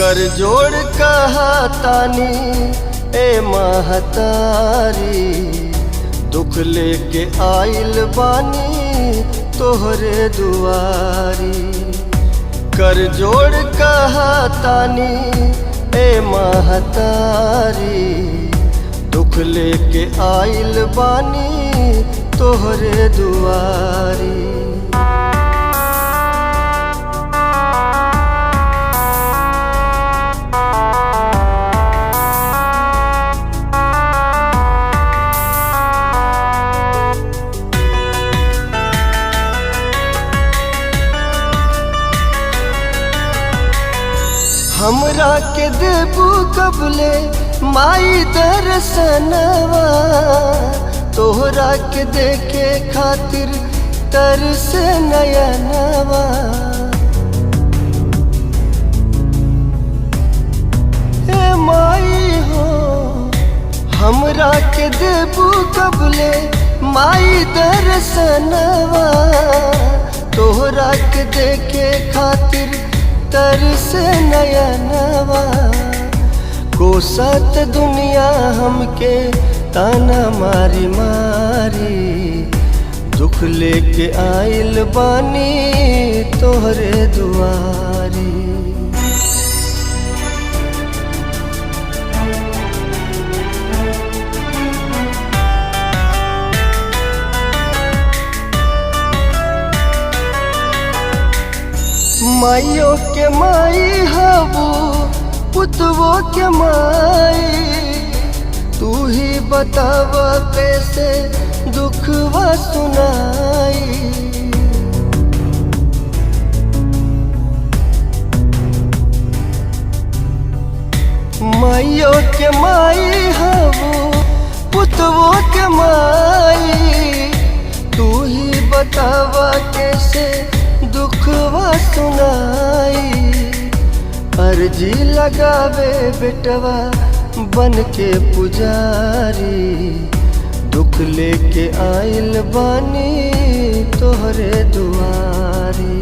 कर जोड़ कहा तानी ए महतारी, दुख लेके आइल बानी तोहरे दुआरी। कर जोड़ कहा तानी ए महतारी, दुख लेके आइल बानी तोहरे दुआरी। हमरा के देबू कबले माई दर्शनवा, तोहरा के देखे खातिर तरस नयनवा। हे माई हो हमरा के देबू कबले माई दर्शनवा, तोहरा के देखे खातिर तरस नयनवा। कोसत दुनिया हमके ताना मारी मारी, दुख लेके आइल बानी तोहरे दुआरी। माइयों के माई हबू पुतवो के माई, तू ही बतावा कैसे दुखवा सुनाई। माइयों के माई हबू पुतवो के माई, तू ही बतावा कैसे दुखवा सुनाई। अर्जी लगावे बेटवा बन के पुजारी, दुख लेके आइल बानी तोहरे दुआरी।